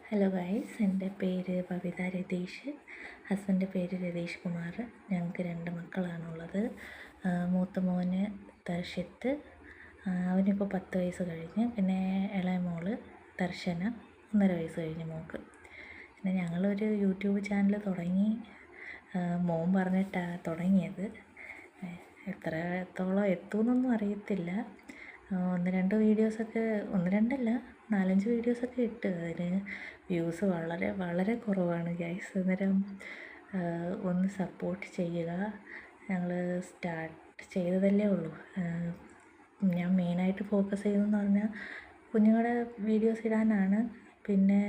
Hello guys, എൻ്റെ പേര് ബബിത രതീഷ്. ഹസ്ബൻ്റെ പേര് രതീഷ് കുമാർ. ഞങ്ങൾക്ക് 2 മക്കളാണുള്ളത്. മൂത്ത മോന് ദർശിത്ത്, അവനിപ്പോൾ 10 വയസ്സ് കഴിഞ്ഞ്. പിന്നെ ഇളയ മോള് ദർശന, 1.5 വയസ്സ് കഴിഞ്ഞ് മോൾക്ക്. പിന്നെ ഞങ്ങളൊരു യൂട്യൂബ് ചാനൽ തുടങ്ങി. മോൻ പറഞ്ഞിട്ടാണ് തുടങ്ങിയത്. എത്രത്തോളം എത്തുമെന്നൊന്നും അറിയത്തില്ല. 1-2 വീഡിയോസൊക്കെ, 1-2 അല്ല 4-5 വീഡിയോസൊക്കെ ഇട്ട്. അതിന് വ്യൂസ് വളരെ വളരെ കുറവാണ് ഗൈസ്. അന്നേരം ഒന്ന് സപ്പോർട്ട് ചെയ്യുക. ഞങ്ങൾ സ്റ്റാർട്ട് ചെയ്തതല്ലേ ഉള്ളൂ. ഞാൻ മെയിനായിട്ട് ഫോക്കസ് ചെയ്തതെന്ന് പറഞ്ഞാൽ കുഞ്ഞുങ്ങളുടെ വീഡിയോസ് ഇടാനാണ്. പിന്നെ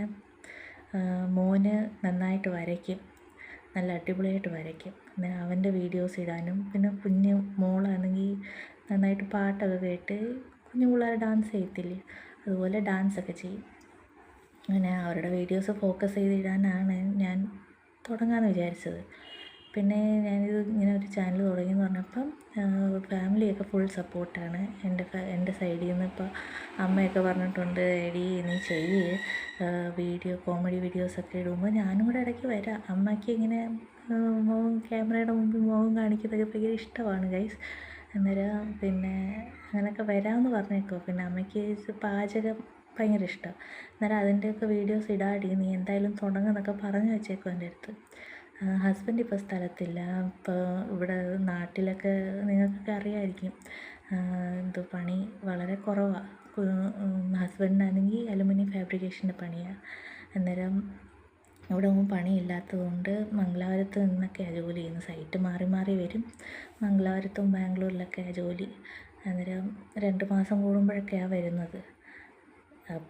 മോന് നന്നായിട്ട് വരയ്ക്കും, നല്ല അടിപൊളിയായിട്ട് വരയ്ക്കും. അന്നേരം അവൻ്റെ വീഡിയോസ് ഇടാനും, പിന്നെ കുഞ്ഞു മോളാണെങ്കിൽ നന്നായിട്ട് പാട്ടൊക്കെ കേട്ട് കുഞ്ഞു പിള്ളേർ ഡാൻസ് ചെയ്യത്തില്ലേ, അതുപോലെ ഡാൻസൊക്കെ ചെയ്യും. അങ്ങനെ അവരുടെ വീഡിയോസ് ഫോക്കസ് ചെയ്തിടാനാണ് ഞാൻ തുടങ്ങാമെന്ന് വിചാരിച്ചത്. പിന്നെ ഞാനിത് ഇങ്ങനെ ഒരു ചാനൽ തുടങ്ങിയെന്ന് പറഞ്ഞപ്പം ഫാമിലിയൊക്കെ ഫുൾ സപ്പോർട്ടാണ്. എൻ്റെ സൈഡിൽ നിന്ന് ഇപ്പോൾ അമ്മയൊക്കെ പറഞ്ഞിട്ടുണ്ട്, എടി നീ ചെയ്യ്, കോമഡി വീഡിയോസൊക്കെ ഇടുമ്പോൾ ഞാനും കൂടെ ഇടയ്ക്ക് വരാം. അമ്മയ്ക്ക് ഇങ്ങനെ ക്യാമറയുടെ മുമ്പിൽ മുഖം കാണിക്കുന്നതൊക്കെ ഭയങ്കര ഇഷ്ടമാണ് ഗൈസ്. അന്നേരം പിന്നെ അങ്ങനെയൊക്കെ വരാമെന്ന് പറഞ്ഞേക്കോ. പിന്നെ അമ്മയ്ക്ക് പാചകം ഭയങ്കര ഇഷ്ടമാണ്. അന്നേരം അതിൻ്റെയൊക്കെ വീഡിയോസ് ഇടാടി, നീ എന്തായാലും തുടങ്ങുന്നൊക്കെ പറഞ്ഞു വെച്ചേക്കും എൻ്റെ അടുത്ത്. ഹസ്ബൻഡ് ഇപ്പോൾ സ്ഥലത്തില്ല. ഇപ്പോൾ ഇവിടെ നാട്ടിലൊക്കെ നിങ്ങൾക്കൊക്കെ അറിയാമായിരിക്കും, പണി വളരെ കുറവാണ്. ഹസ്ബൻഡിനാണെങ്കിൽ അലുമിനിയം ഫാബ്രിക്കേഷൻ്റെ പണിയാണ്. അന്നേരം ഇവിടെ ഒന്നും പണിയില്ലാത്തതുകൊണ്ട് മംഗലാപുരത്ത് നിന്നൊക്കെയാണ് ജോലി ചെയ്യുന്നത്. സൈറ്റ് മാറി മാറി വരും. മംഗലാപുരത്തും ബാംഗ്ലൂരിലൊക്കെയാണ് ജോലി. അന്നേരം 2 മാസം കൂടുമ്പോഴൊക്കെയാണ് വരുന്നത്.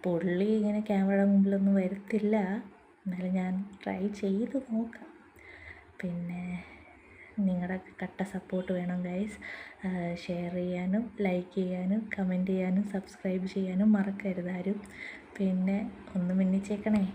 പുള്ളി ഇങ്ങനെ ക്യാമറയുടെ മുമ്പിലൊന്നും വരത്തില്ല. എന്നാലും ഞാൻ ട്രൈ ചെയ്ത് നോക്കാം. പിന്നെ നിങ്ങളുടെ കട്ട സപ്പോർട്ട് വേണം ഗൈസ്. ഷെയർ ചെയ്യാനും ലൈക്ക് ചെയ്യാനും കമൻറ്റ് ചെയ്യാനും സബ്സ്ക്രൈബ് ചെയ്യാനും മറക്കരുത് ആരും. പിന്നെ ഒന്ന് മിന്നിച്ചേക്കണേ.